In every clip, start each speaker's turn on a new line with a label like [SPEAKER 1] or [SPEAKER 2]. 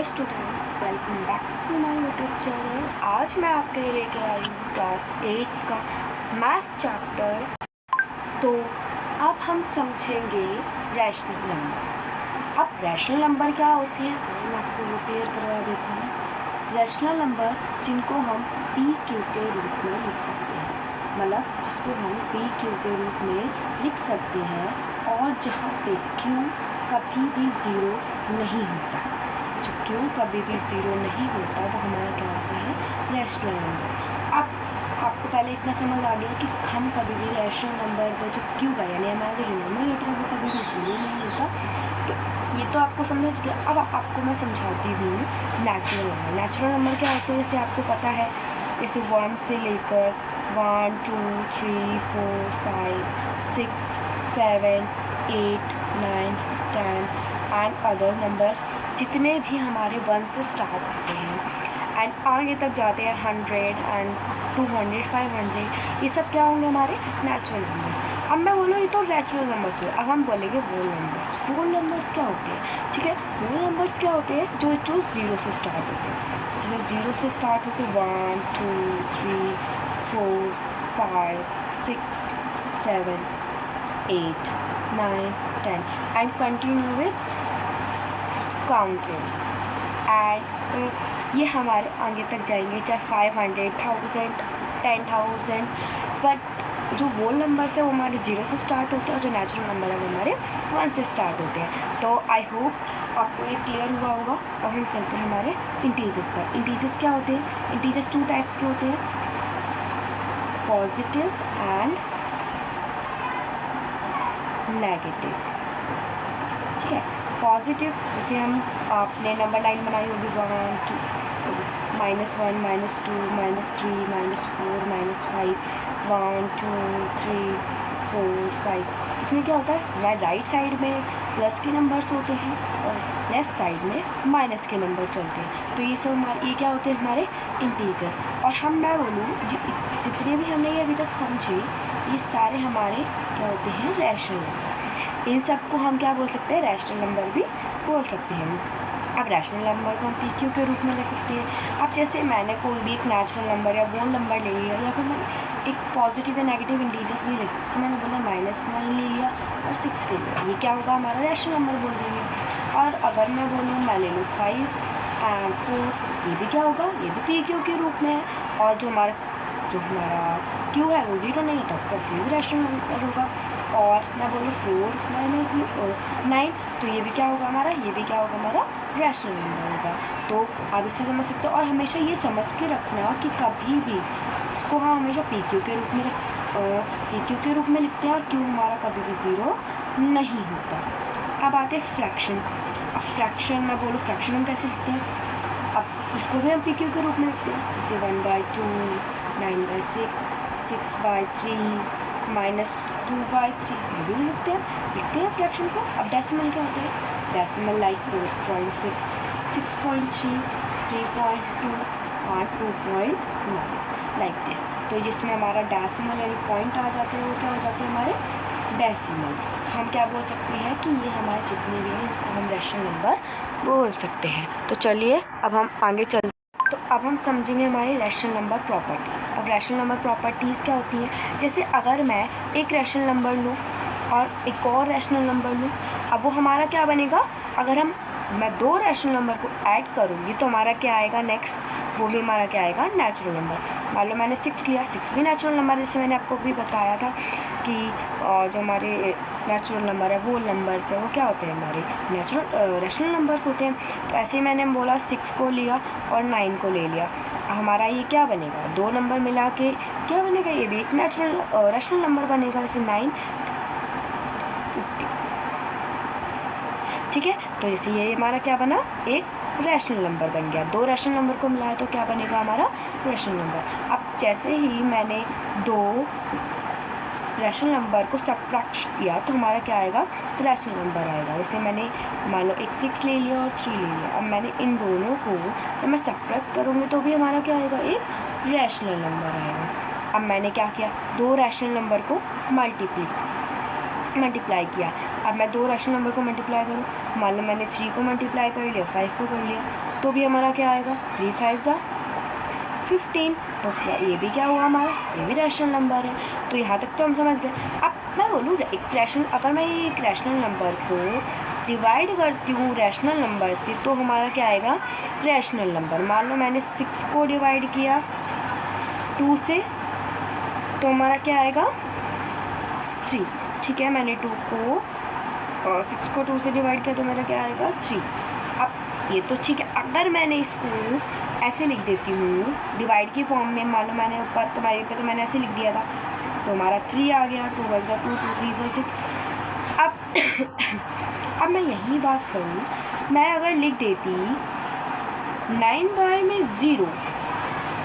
[SPEAKER 1] Students, welcome back to my YouTube channel. आज मैं आपके लिए लेके आई हूँ क्लास 8 का मैथ्स चैप्टर। तो अब हम समझेंगे रैशनल नंबर। अब रैशनल नंबर क्या होते हैं मैं आपको वो क्लियर करवा देती हूँ। रैशनल नंबर जिनको हम पी क्यू के रूप में लिख सकते हैं, मतलब जिसको हम पी क्यू के रूप में लिख सकते हैं, और जहाँ पे क्यू कभी भी ज़ीरो नहीं होता। जो क्यू कभी भी ज़ीरो नहीं होता वो हमारा क्या होता है, रैशनल नंबर। अब आपको पहले इतना समझ आ गया कि हम कभी भी रैशनल नंबर का जो क्यू का यानी हमारा जो डिनोमिनेटर है वो कभी भी ज़ीरो नहीं होता। तो ये तो आपको समझ गया। अब आपको मैं समझाती हूँ नेचुरल नंबर। नेचुरल नंबर क्या होते हैं, जैसे आपको पता है, जैसे 1 से लेकर 1 2 3 4 5 6 7 8 9 10 एंड अदर नंबर जितने भी हमारे 1 से स्टार्ट होते हैं एंड आगे तक जाते हैं 100 एंड 200 500, ये सब क्या होंगे हमारे नेचुरल नंबर्स। अब मैं बोलूँ ये तो नेचुरल नंबर्स है, अब हम बोलेंगे होल नंबर्स। होल नंबर्स क्या होते हैं, ठीक है। होल नंबर्स क्या होते हैं, जो ज़ीरो से स्टार्ट होते हैं। जो ज़ीरो से स्टार्ट होते हैं 1 2 3 4 5 6 7 8 9 10 and continue with counting and ये हमारे आगे तक जाएंगे, चाहे 500 1000 10,000। बट जो होल नंबर्स है वो हमारे ज़ीरो से स्टार्ट होते हैं, और जो नेचुरल नंबर है वो हमारे 1 से स्टार्ट होते हैं। तो आई होप आपको ये क्लियर हुआ होगा। अब हम चलते हैं हमारे इंटीजर्स पर। इंटीजर्स क्या होते हैं, इंटीजर्स 2 टाइप्स के होते हैं, पॉजिटिव एंड नेगेटिव, ठीक है। पॉजिटिव जैसे हम आपने नंबर लाइन बनाई होगी 1 2 -1 -2 -3 -4 -5 1 2 3 4 5। इसमें क्या होता है, मैं राइट साइड में प्लस के नंबर्स होते हैं और लेफ़्ट साइड में माइनस के नंबर चलते हैं। तो ये सब हमारे ये क्या होते हैं, हमारे इंटीजर्स। और मैं बोलूँ जितने भी हमने ये अभी तक समझे, ये सारे हमारे क्या होते हैं, रैशनल नंबर। इन सबको हम क्या बोल सकते हैं, रैशनल नंबर भी बोल सकते हैं। अब रैशनल नंबर को हम पी क्यू के रूप में ले सकते हैं। अब जैसे मैंने कोई भी एक नेचुरल नंबर या होल नंबर ले लिया, या फिर मैंने एक पॉजिटिव या नेगेटिव इंटीजर्स भी ले लिया, उसमें मैंने बोला -9 ले लिया और 6 ले लिया, ये क्या होगा, हमारा रैशनल नंबर बोल देंगे। और अगर मैं बोलूँ मैं ले लूँ 5 एंड 4, ये भी क्या होगा, ये भी पी क्यू के रूप में है। और जो हमारा क्यू है वो ज़ीरो नहीं है, तो ऑफकोर्स ये भी रैशनल नंबर होगा। और मैं बोलूँ 4 - 9, तो ये भी क्या होगा हमारा, ये भी क्या होगा हमारा, रैशनल नंबर होगा। तो आप इससे समझ सकते हो। और हमेशा ये समझ के रखना कि कभी भी इसको हम हमेशा पी क्यू के रूप में लिखते हैं, और क्यू हमारा कभी भी ज़ीरो नहीं होता। अब आते हैं फ्रैक्शन। अब फ्रैक्शन मैं बोलूँ, फ्रैक्शन हम कैसे लिखते हैं, अब इसको भी हम पी क्यू के रूप में लिखते हैं, जैसे 1/2 9/6 6/3 -2/3, ये भी लिखते हैं फ्रैक्शन को। अब डेसिमल क्या होता है, डेसिमल लाइक 4.6 6.3 3.2 और 2.9 लाइक दिस। तो जिसमें हमारा डेसिमल यानी पॉइंट आ जाते हैं, वो क्या हो जाते हैं हमारे डेसिमल। हम क्या बोल सकते हैं कि ये हमारे जितने भी हैं इसको हम रैशनल नंबर बोल सकते हैं। तो चलिए अब हम आगे चलते हैं। तो अब हम समझेंगे हमारी रैशनल नंबर प्रॉपर्टीज़। अब रैशनल नंबर प्रॉपर्टीज़ क्या होती हैं, जैसे अगर मैं एक रैशनल नंबर लूँ और एक और रैशनल नंबर लूँ, अब वो हमारा क्या बनेगा, अगर मैं 2 रैशनल नंबर को ऐड करूँगी तो हमारा क्या आएगा नेक्स्ट, वो भी हमारा क्या आएगा, नेचुरल नंबर। मान लो मैंने 6 लिया, 6 भी नेचुरल नंबर, जैसे मैंने आपको भी बताया था कि जो हमारे नेचुरल नंबर है, वो नंबर्स है, वो क्या होते हैं, हमारे रैशनल नंबर्स होते हैं। तो ऐसे ही मैंने बोला 6 को लिया और 9 को ले लिया, हमारा ये क्या बनेगा, 2 नंबर मिला के क्या बनेगा, ये भी एक रैशनल नंबर बनेगा, जैसे 9 50, ठीक है। तो जैसे ये हमारा क्या बना, एक रैशनल नंबर बन गया। 2 रैशनल नंबर को मिलाया तो क्या बनेगा हमारा, रैशनल नंबर। अब जैसे ही मैंने 2 रैशनल नंबर को सबट्रैक्ट किया तो हमारा क्या आएगा, रैशनल नंबर आएगा। जैसे मैंने मान लो एक 6 ले लिया और 3 ले लिया, अब मैंने इन दोनों को जब मैं सबट्रैक्ट करूँगी तो भी हमारा क्या आएगा, एक रैशनल नंबर आएगा। अब मैंने क्या किया, 2 रैशनल नंबर को मल्टीप्लाई किया, अब मैं दो रैशनल नंबर को मल्टीप्लाई करूँ, मान लो मैंने 3 को मल्टीप्लाई कर लिया, 5 को कर लिया, तो भी हमारा क्या आएगा 3 5 जा 15। तो ये भी क्या हुआ हमारा, ये भी रैशनल नंबर है। तो यहाँ तक तो हम समझ गए। अब मैं बोलूँ एक रैशनल, अगर मैं एक रैशनल नंबर को डिवाइड करती हूँ रैशनल नंबर से, तो हमारा क्या आएगा रैशनल नंबर। मान लो मैंने 6 को डिवाइड किया 2 से, तो हमारा क्या आएगा 3। ठीक है, मैंने 6 को 2 से डिवाइड किया तो मेरा क्या आएगा 3। अब ये तो ठीक है। अगर मैंने इसको ऐसे लिख देती हूँ डिवाइड की फॉर्म में, मान लो मैंने ऊपर तुम्हारे पे तो मैंने ऐसे लिख दिया था, तो हमारा 3 आ गया, 2 1 2 2 3 6। अब मैं यही बात करूँ, मैं अगर लिख देती 9 बाय में 0,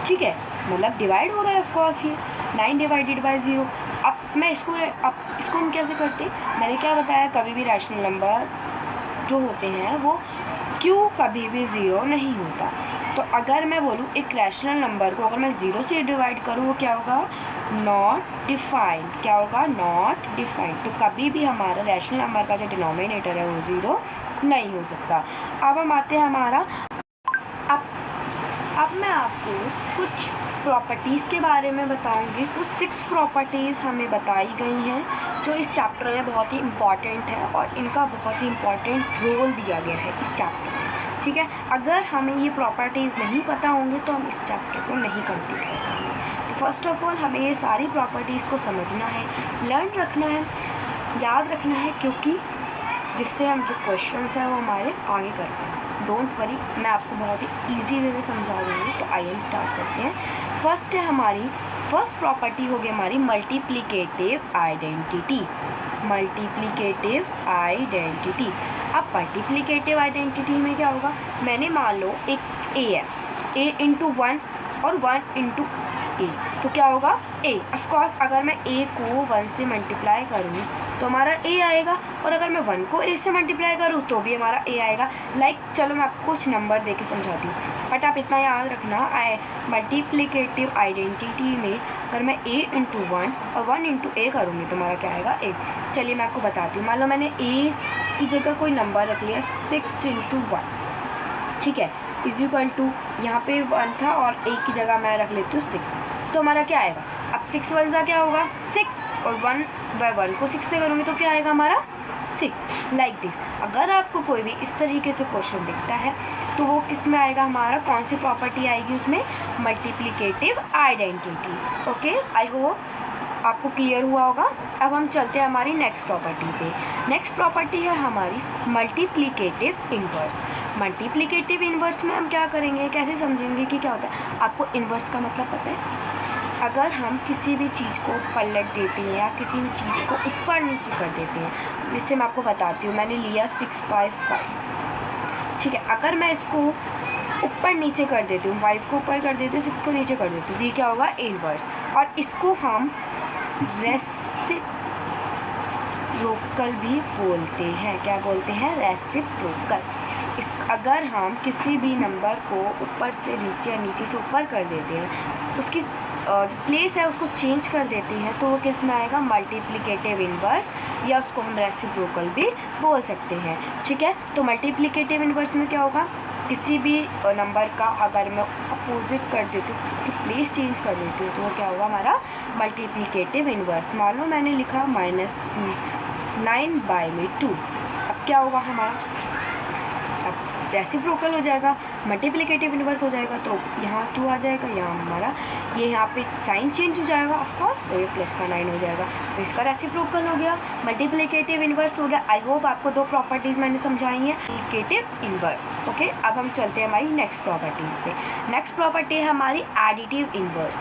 [SPEAKER 1] ठीक है, मतलब डिवाइड हो रहा है ऑफकोर्स ये 9 डिवाइडेड बाय 0। अब इसको हम कैसे करते, मैंने क्या बताया, कभी भी रैशनल नंबर जो होते हैं वो क्यों कभी भी 0 नहीं होता। तो अगर मैं बोलूँ एक रैशनल नंबर को अगर मैं 0 से डिवाइड करूँ, वो क्या होगा नॉट डिफाइंड। क्या होगा नॉट डिफाइंड। तो कभी भी हमारा रैशनल नंबर का जो डिनोमिनेटर है वो 0 नहीं हो सकता। अब हम आते हैं हमारा, अब मैं आपको कुछ प्रॉपर्टीज़ के बारे में बताऊंगी। कुछ 6 प्रॉपर्टीज़ हमें बताई गई हैं जो इस चैप्टर में बहुत ही इम्पॉर्टेंट है और इनका बहुत ही इम्पॉर्टेंट रोल दिया गया है इस चैप्टर में। ठीक है, अगर हमें ये प्रॉपर्टीज़ नहीं पता होंगे तो हम इस चैप्टर को नहीं कंप्लीट कर पाएंगे। तो फर्स्ट ऑफ ऑल हमें ये सारी प्रॉपर्टीज़ को समझना है, लर्न रखना है, याद रखना है, क्योंकि जिससे हम जो क्वेश्चंस हैं वो हमारे आगे कर पाएँ। डोंट वरी, मैं आपको बहुत ही ईजी वे में समझा दूँगी। तो आइए हम स्टार्ट करते हैं। फर्स्ट है हमारी, फर्स्ट प्रॉपर्टी होगी हमारी मल्टीप्लिकेटिव आइडेंटिटी। Multiplicative identity. अब मल्टीप्लिकेटिव आइडेंटिटी में क्या होगा, मैंने मान लो एक ए है, ए इंटू 1 और 1 इंटू ए, तो क्या होगा ए। ऑफकोर्स अगर मैं ए को 1 से मल्टीप्लाई करूँ तो हमारा ए आएगा, और अगर मैं 1 को ए से मल्टीप्लाई करूँ तो भी हमारा ए आएगा। चलो मैं आपको कुछ नंबर दे के समझाती हूँ, बट आप इतना याद रखना, मल्टीप्लिकेटिव आइडेंटिटी में अगर मैं ए इंटू 1 और 1 इंटू ए करूँगी तो हमारा क्या आएगा ए। चलिए मैं आपको बताती हूँ। मान लो मैंने ए की जगह कोई नंबर रख लिया 6 इंटू 1, ठीक है, इज इक्वल टू, यहाँ पे 1 था और ए की जगह मैं रख लेती हूँ 6, तो हमारा क्या आएगा। अब 6 1 जा क्या होगा 6, और 1 बाय 1 को 6 से करूँगी तो क्या आएगा हमारा 6। Like this. अगर आपको कोई भी इस तरीके से क्वेश्चन दिखता है तो वो किस में आएगा, हमारा कौन सी प्रॉपर्टी आएगी उसमें, मल्टीप्लिकेटिव आइडेंटिटी। ओके, आई होप आपको क्लियर हुआ होगा। अब हम चलते हैं हमारी नेक्स्ट प्रॉपर्टी पे। नेक्स्ट प्रॉपर्टी है हमारी मल्टीप्लिकेटिव इनवर्स। मल्टीप्लिकेटिव इनवर्स में हम क्या करेंगे, कैसे समझेंगे कि क्या होता है। आपको इनवर्स का मतलब पता है, अगर हम किसी भी चीज़ को पलट देते हैं या किसी भी चीज़ को ऊपर नीचे कर देते हैं, जिससे मैं आपको बताती हूँ। मैंने लिया 6 बाय 5, ठीक है, अगर मैं इसको ऊपर नीचे कर देती हूँ, 5 को ऊपर कर देती हूँ, 6 को नीचे कर देती हूँ, ये क्या होगा इनवर्स। और इसको हम रेसिप्रोकल भी बोलते हैं। क्या बोलते हैं, रेसिप्रोकल। अगर हम किसी भी नंबर को ऊपर से नीचे या नीचे से ऊपर कर देते हैं, उसकी जो प्लेस है उसको चेंज कर देते हैं, तो वो किस में आएगा, मल्टीप्लिकेटिव इनवर्स, या उसको हम रेसिप्रोकल भी बोल सकते हैं। ठीक है, तो मल्टीप्लिकेटिव इनवर्स में क्या होगा, किसी भी नंबर का अगर मैं अपोजिट कर देती हूँ, उसकी प्लेस चेंज कर देती हूँ, तो वो क्या होगा हमारा मल्टीप्लिकेटिव इनवर्स। मान लो मैंने लिखा -9 बाय में 2, अब क्या होगा हमारा, अब रेसिप्रोकल हो जाएगा, मल्टीप्लिकेटिव इनवर्स हो जाएगा, तो यहाँ 2 आ जाएगा, यहाँ हमारा ये यहाँ पे साइन चेंज हो जाएगा ऑफकोर्स, तो ये प्लस का 9 हो जाएगा, तो इसका रेसिप्रोकल हो गया, मल्टीप्लिकेटिव इनवर्स हो गया। आई होप आपको 2 प्रॉपर्टीज़ मैंने समझाई हैं, मल्टीप्लिकेटिव इनवर्स। ओके, अब हम चलते हैं हमारी नेक्स्ट प्रॉपर्टीज़ पे। नेक्स्ट प्रॉपर्टी है हमारी एडिटिव इनवर्स।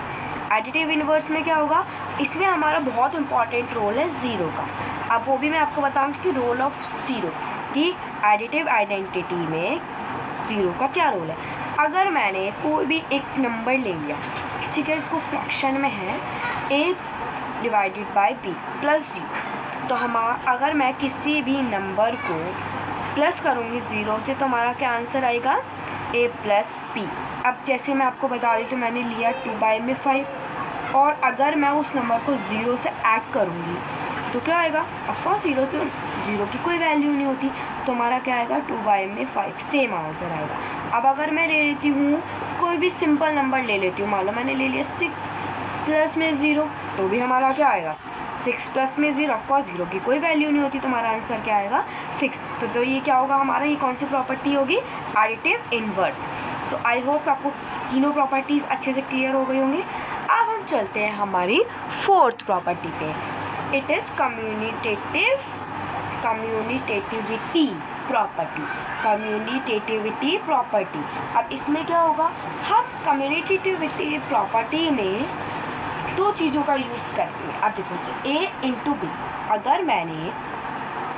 [SPEAKER 1] एडिटिव इनवर्स में क्या होगा, इसमें हमारा बहुत इंपॉर्टेंट रोल है ज़ीरो का। अब वो भी मैं आपको बताऊँगी कि रोल ऑफ ज़ीरो, कि एडिटिव आइडेंटिटी में ज़ीरो का क्या रोल है। अगर मैंने कोई भी एक नंबर ले लिया, ठीक है, इसको फ्रैक्शन में है a divided by b plus जी, तो अगर मैं किसी भी नंबर को प्लस करूँगी 0 से, तो हमारा क्या आंसर आएगा a प्लस b। अब जैसे मैं आपको बता दी, तो मैंने लिया 2 बाय में 5, और अगर मैं उस नंबर को 0 से ऐड करूँगी तो क्या आएगा, ऑफकोर्स 0 की कोई वैल्यू नहीं होती, तो हमारा क्या आएगा 2y में 5, सेम आंसर आएगा। अब अगर मैं ले लेती हूँ कोई भी सिंपल नंबर ले लेती हूँ, मान लो मैंने ले लिया 6 प्लस में 0, तो भी हमारा क्या आएगा 6 प्लस में 0, ऑफकोर्स 0 की कोई वैल्यू नहीं होती, तो हमारा आंसर क्या आएगा 6। तो ये क्या होगा हमारा, ये कौन सी प्रॉपर्टी होगी, एडिटिव इनवर्स। सो आई होप आपको तीनों प्रॉपर्टीज़ अच्छे से क्लियर हो गई होंगी। अब हम चलते हैं हमारी फोर्थ प्रॉपर्टी पे, इट इज़ कम्यूनिटेटिविटी प्रॉपर्टी। कम्यूनिटेटिविटी प्रॉपर्टी, अब इसमें क्या होगा, हम कम्यूनिटेटिविटी प्रॉपर्टी में दो चीज़ों का यूज़ करते हैं। अब देखो से a इंटू बी, अगर मैंने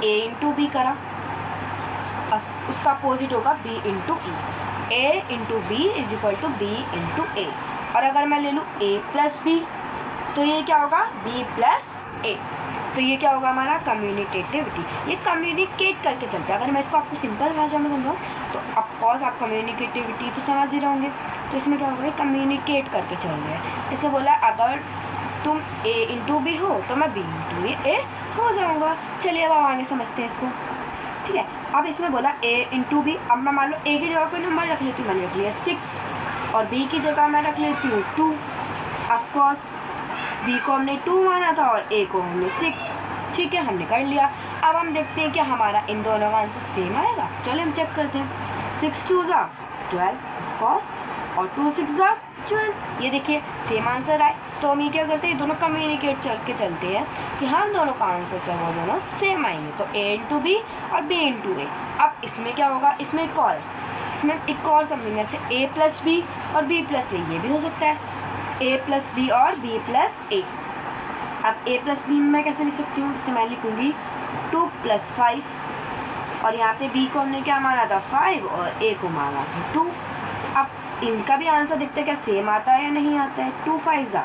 [SPEAKER 1] a इंटू बी करा, अब उसका अपोजिट होगा b into E, a into B is equal to b into A. और अगर मैं ले लूँ a प्लस बी, तो ये क्या होगा b प्लस ए। तो ये क्या होगा हमारा कम्यूनिटेटिविटी, ये कम्युनिकेट करके चलते हैं। अगर मैं इसको आपको सिंपल भाषा में समझाऊँ तो ऑफकोर्स आप कम्युनिकेटिविटी तो समझ ही रहे होंगे, तो इसमें क्या होगा कम्युनिकेट करके चल रहे हैं। इससे बोला अगर तुम a इंटू बी हो तो मैं b इंटू ए हो जाऊँगा। चलिए अब आगे समझते हैं इसको, ठीक है। अब इसमें बोला a इंटू बी, अब मैं मान लो a की जगह कोई नंबर रख लेती हूँ, मैंने रख लिया 6, और b की जगह मैं रख लेती हूँ 2। ऑफकोर्स b को हमने 2 माना था और a को हमने 6, ठीक है, हमने कर लिया। अब हम देखते हैं कि हमारा इन दोनों का आंसर सेम आएगा। चलो हम चेक करते हैं, 6 2 ज़ा 12 ऑफकोर्स, और 2 6 ज़ा 12, ये देखिए सेम आंसर आए। तो हम ये क्या करते हैं, दोनों कम्युनिकेट चलते हैं कि हम दोनों का आंसर जो वो दोनों सेम आएंगे, तो a इंटू बी और b इंटू ए। अब इसमें क्या होगा, इसमें एक और समझेंगे, जैसे a प्लस बी और b प्लस ए, ये भी हो सकता है a प्लस बी और b प्लस ए। अब a प्लस बी मैं कैसे लिख सकती हूँ, जैसे मैं लिखूँगी 2 प्लस 5, और यहाँ पे b को हमने क्या माना था 5 और a को माना था 2। अब इनका भी आंसर देखते हैं क्या सेम आता है या नहीं आता है। 2 5 ज़ा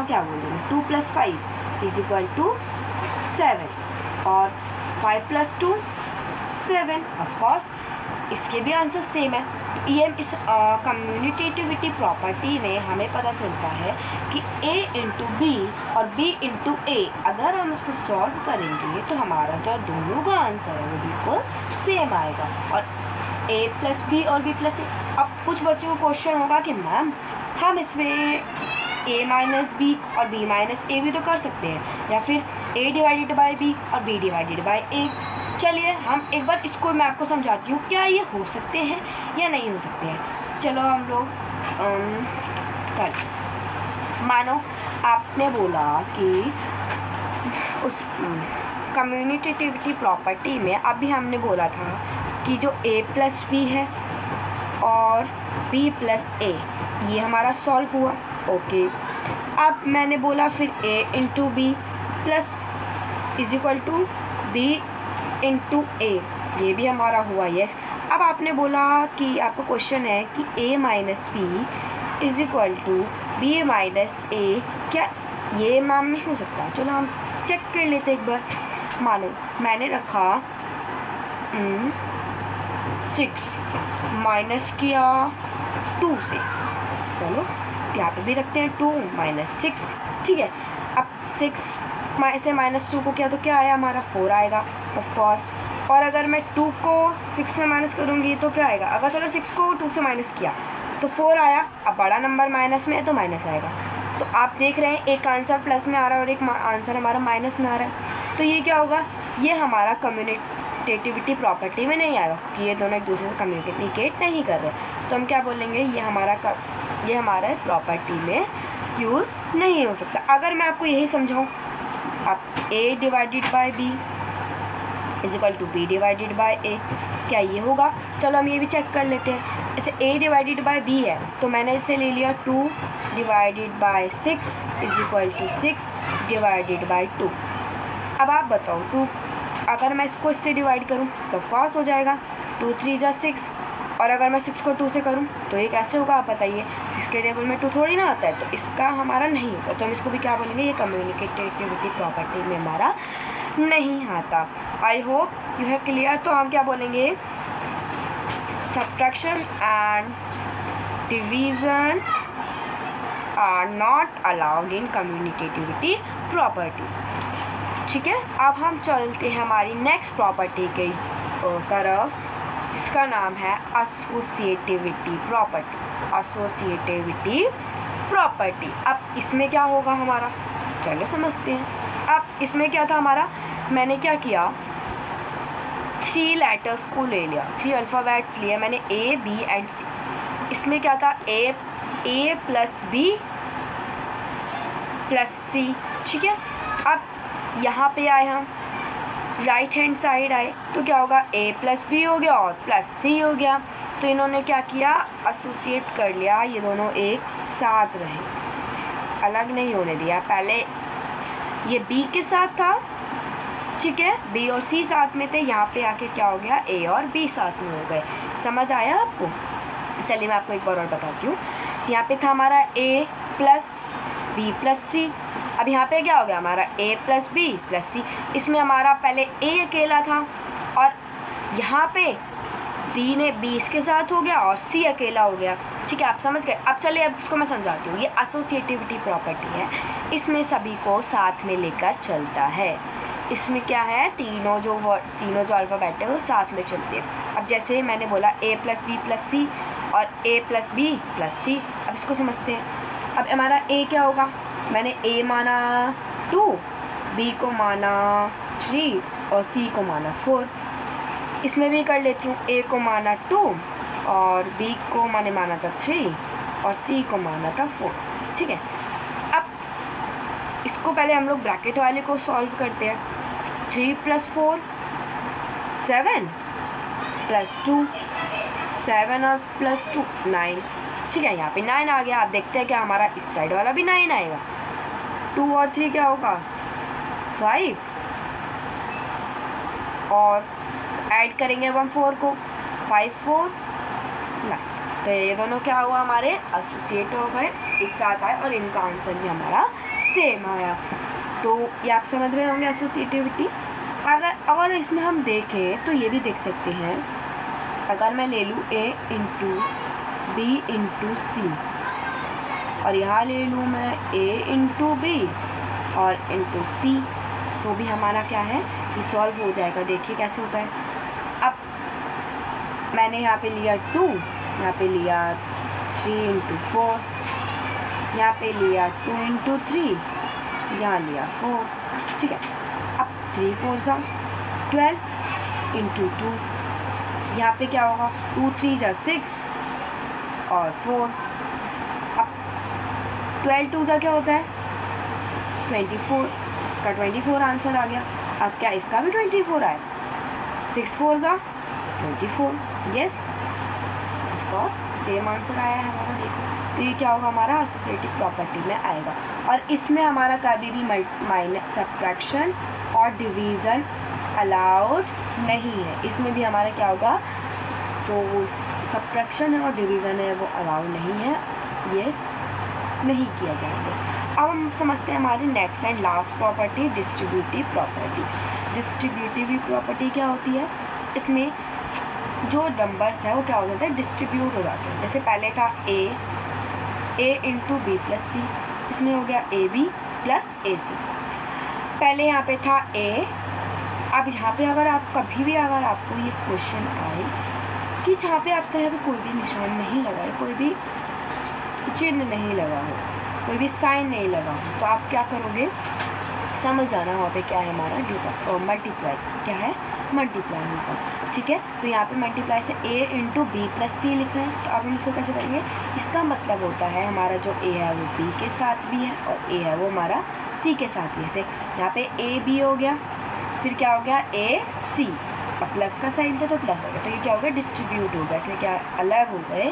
[SPEAKER 1] क्या बोलेंगे, 2 प्लस 5 इज इक्वल टू 7, और 5 प्लस 2 7, ऑफकोर्स इसके भी आंसर सेम है। ये इस कम्यूनिटेटिविटी प्रॉपर्टी में हमें पता चलता है कि a इंटू बी और b इंटू ए, अगर हम उसको सॉल्व करेंगे तो हमारा जो दोनों का आंसर है वो बिल्कुल सेम आएगा, और a प्लस बी और b प्लस ए। अब कुछ बच्चों को क्वेश्चन होगा कि मैम हम इसमें a माइनस बी और b माइनस ए भी तो कर सकते हैं, या फिर a डिवाइडेड बाई बी और b डिवाइडेड बाई ए। चलिए हम एक बार इसको मैं आपको समझाती हूँ, क्या ये हो सकते हैं या नहीं हो सकते हैं। चलो हम लोग कर, मानो आपने बोला कि उस कम्यूनिटेटिविटी प्रॉपर्टी में अभी हमने बोला था कि जो a प्लस बी है और b प्लस ए, ये हमारा सॉल्व हुआ, ओके। अब मैंने बोला फिर a into B plus is equal to b into A, ये भी हमारा हुआ, यस। अब आपने बोला कि आपका क्वेश्चन है कि a minus B is equal to B minus A, क्या ये मैम नहीं हो सकता। चलो हम चेक कर लेते एक बार। मानो मैंने रखा 6 माइनस किया 2 से, चलो यहाँ पे भी रखते हैं 2 माइनस 6, ठीक है। अब 6 से माइनस 2 को किया तो क्या आया हमारा 4 आएगा ऑफकोर्स, और अगर मैं 2 को 6 से माइनस करूँगी तो क्या आएगा, अगर चलो 6 को 2 से माइनस किया तो 4 आया। अब बड़ा नंबर माइनस में है तो माइनस आएगा, तो आप देख रहे हैं एक आंसर प्लस में आ रहा है और एक आंसर हमारा माइनस में आ रहा है। तो ये क्या होगा, ये हमारा कम्यूनिटेटिविटी प्रॉपर्टी में नहीं आएगा, क्योंकि ये दोनों एक दूसरे से कम्युनिकेट नहीं कर रहे। तो हम क्या बोलेंगे, ये हमारा प्रॉपर्टी में यूज़ नहीं हो सकता। अगर मैं आपको यही समझाऊँ, आप a divided by B is equal to B divided by A, क्या ये होगा। चलो हम ये भी चेक कर लेते हैं। जैसे a डिवाइडेड बाई बी है तो मैंने इसे ले लिया 2 divided by 6 is equal to 6 divided by 2। अब आप बताओ 2 अगर मैं इसको इससे डिवाइड करूं तो ऑफकोर्स हो जाएगा 2 3 जा 6, और अगर मैं 6 को 2 से करूं तो ये कैसे होगा आप बताइए, 6 के टेबल में 2 थोड़ी ना आता है, तो इसका हमारा नहीं होगा। तो हम इसको भी क्या बोलेंगे, ये कम्युनिकेटिविटी प्रॉपर्टी में हमारा नहीं आता। I hope you have clear. तो हम क्या बोलेंगे, subtraction and division are not allowed in communicativity property. ठीक है, अब हम चलते हैं हमारी नेक्स्ट प्रॉपर्टी की तरफ, जिसका नाम है एसोसिएटिविटी प्रॉपर्टी। एसोसिएटिविटी प्रॉपर्टी, अब इसमें क्या होगा हमारा, चलो समझते हैं। अब इसमें क्या था हमारा, मैंने क्या किया, 3 लेटर्स को ले लिया, 3 अल्फ़ाबेट्स लिए मैंने, A B एंड C। इसमें क्या था, A plus B plus C, ठीक है। अब यहाँ पे आए हम, राइट हैंड साइड आए तो क्या होगा, A प्लस B हो गया और प्लस C हो गया। तो इन्होंने क्या किया, एसोसिएट कर लिया, ये दोनों एक साथ रहे, अलग नहीं होने दिया। पहले ये B के साथ था, ठीक है, B और C साथ में थे, यहाँ पे आके क्या हो गया, A और B साथ में हो गए। समझ आया आपको? चलिए मैं आपको एक बार और बताती हूँ। यहाँ पे था हमारा A plus B plus C, अब यहाँ पे क्या हो गया हमारा, A plus B plus C। इसमें हमारा पहले A अकेला था और यहाँ पे B ने B इसके साथ हो गया और C अकेला हो गया, ठीक है, आप समझ गए। अब चलिए अब इसको मैं समझाती हूँ। ये एसोसिएटिविटी प्रॉपर्टी है, इसमें सभी को साथ में लेकर चलता है। इसमें क्या है, तीनों जो अल्फ़ाबेट है वो साथ में चलते हैं। अब जैसे मैंने बोला A plus B plus C और A plus B plus C, अब इसको समझते हैं। अब हमारा A क्या होगा, मैंने A माना 2, B को माना 3 और C को माना 4। इसमें भी कर लेती हूँ, A को माना 2 और B को मैंने माना था 3 और C को माना था 4, ठीक है। अब इसको पहले हम लोग ब्रैकेट वाले को सॉल्व करते हैं। 3 प्लस 4 7 प्लस 2 7 और प्लस 2 9, ठीक है, यहाँ पे 9 आ गया। आप देखते हैं क्या हमारा इस साइड वाला भी 9 आएगा। 2 और 3 क्या होगा, 5 और ऐड करेंगे अब हम 4 को, 5 4 9। तो ये दोनों क्या हुआ, हमारे एसोसिएट हो गए, एक साथ आए और इनका आंसर भी हमारा सेम आया। तो ये आप समझ रहे होंगे एसोसिएटिविटी। अगर इसमें हम देखें तो ये भी देख सकते हैं, अगर मैं ले लूँ A into B into C और यहाँ ले लूँ मैं A इंटू B और इंटू C, तो भी हमारा क्या है, ये सॉल्व हो जाएगा। देखिए कैसे होता है। अब मैंने यहाँ पे लिया 2, यहाँ पे लिया 3 इंटू 4, यहाँ पे लिया 2 इंटू 3, यहाँ लिया 4, ठीक है। अब 3 4 जा 12 इंटू 2, यहाँ पे क्या होगा, 2 3 जा 6 और 4। अब 12 2 जा क्या होता है, 24, इसका 24 आंसर आ गया। अब क्या इसका भी 24 आए, 6 4 जा 24, यस, ऑफकोर्स सेम आंसर आया है हमारा। देखो तो ये क्या होगा, हमारा एसोसिएटिव प्रॉपर्टी में आएगा। और इसमें हमारा कभी भी माइनस सब्ट्रैक्शन और डिवीज़न अलाउड नहीं है। इसमें भी हमारा क्या होगा, जो सब्ट्रैक्शन है और डिवीज़न है वो अलाउड नहीं है, ये नहीं किया जाएगा। अब हम समझते हैं हमारी next and last property, distributive property. Distributive property क्या होती है, इसमें जो नंबर्स है वो क्या हो जाता है, डिस्ट्रीब्यूट हो जाते हैं। जैसे पहले था A into B plus C, इसमें हो गया AB प्लस AC। पहले यहाँ पे था A, अब यहाँ पे अगर आप कभी भी अगर आपको ये क्वेश्चन आए कि जहाँ पे आपका यहाँ पे कोई भी निशान नहीं लगा है, कोई भी चिन्ह नहीं लगा हो, कोई भी साइन नहीं लगा हो, तो आप क्या करोगे, समझ जाना वहाँ पे क्या है हमारा मल्टीप्लाई, क्या है मल्टीप्लाई होगा, ठीक है। तो यहाँ पे मल्टीप्लाई से A into B plus C लिख रहे हैं, तो अब हम इसको कैसे करेंगे, इसका मतलब होता है हमारा जो A है वो B के साथ भी है और A है वो हमारा C के साथ भी है। जैसे यहाँ पे A B हो गया, फिर क्या हो गया A C, अब प्लस का साइन था तो प्लस हो गया, तो ये क्या हो गया, डिस्ट्रीब्यूट होगा, इसमें क्या अलग हो गए,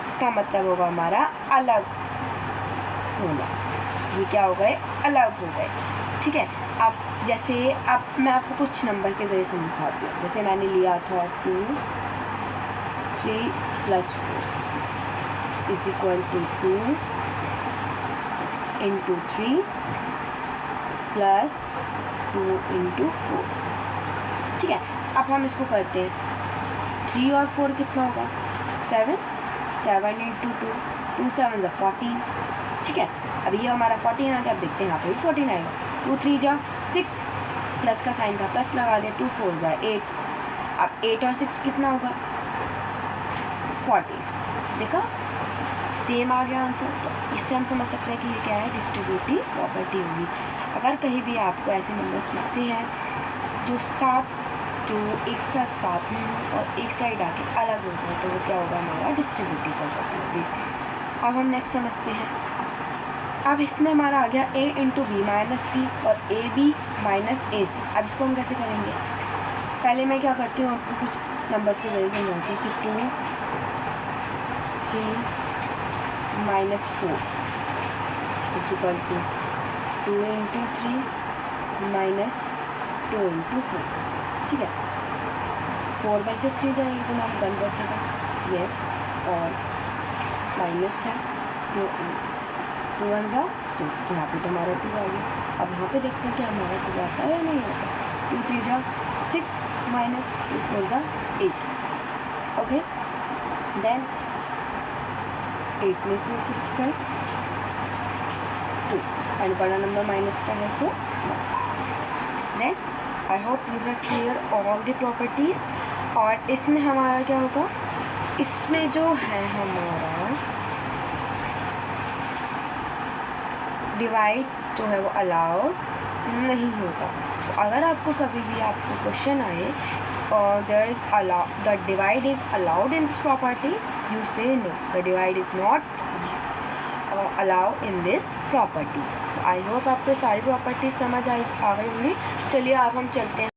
[SPEAKER 1] इसका मतलब होगा हमारा अलग होना, ये क्या हो गए, अलग हो गए, ठीक है। अब जैसे अब मैं आपको कुछ नंबर के ज़रिए समझाती हूँ। जैसे मैंने लिया था 2 3 plus 4 is equal to 2 into 3 plus 2 into 4, ठीक है। अब हम इसको करते हैं, 3 और 4 कितना होगा, 7 7 इंटू 2 2 7 जा 14, ठीक है। अब ये हमारा 14 आ गया। अब देखते हैं यहाँ पे भी 14 आएगा, 2 3 जा 6 प्लस का साइन था, प्लस लगा दिया, 2 4 ज़ा 8। अब 8 और 6 कितना होगा? 40। देखा, सेम आ गया आंसर। तो इससे हम समझ सकते हैं कि ये क्या है, डिस्ट्रीब्यूटिव प्रॉपर्टी होगी। अगर कहीं भी आपको ऐसे नंबर्स मिलते हैं जो एक साथ साथ में हो और एक साइड आके अलग हो जाए, तो वो क्या होगा, हमारा डिस्ट्रीब्यूटिव प्रॉपर्टी होगी। अब हम नेक्स्ट समझते हैं। अब इसमें हमारा आ गया a इंटू बी माइनस सी और ए बी माइनस ए सी। अब इसको हम कैसे करेंगे? पहले मैं क्या करती हूँ, आपको कुछ नंबर्स की वजह से जानती हूँ। 2 3 minus 4 equal to 2 into 3 minus 2 into 4। ठीक है, 4 में से 3 जाएंगे तो हमारा 1 बचेगा। यस, और माइनस है 2 1 ज़ा 2, यहाँ पे तो हमारा 2 आ गया। अब यहाँ पे देखते हैं कि हमारा 2 आता है या नहीं आता। 2 3 ज़ा 6 माइनस 2 4 ज़ा 8। ओके, देन 8 में से 6 गए 2, एंड बड़ा नंबर माइनस का है, so then I hope you have clear all the properties. और इसमें हमारा क्या होगा, इसमें जो है हमारा डिवाइड जो है वो अलाउड नहीं होगा। तो अगर आपको कभी भी आपको क्वेश्चन आए और there is the divide is allowed in this property, you say no, the divide is not allow in this property. I hope आपको सारी प्रॉपर्टीज समझ आ गई होंगी। चलिए अब हम चलते हैं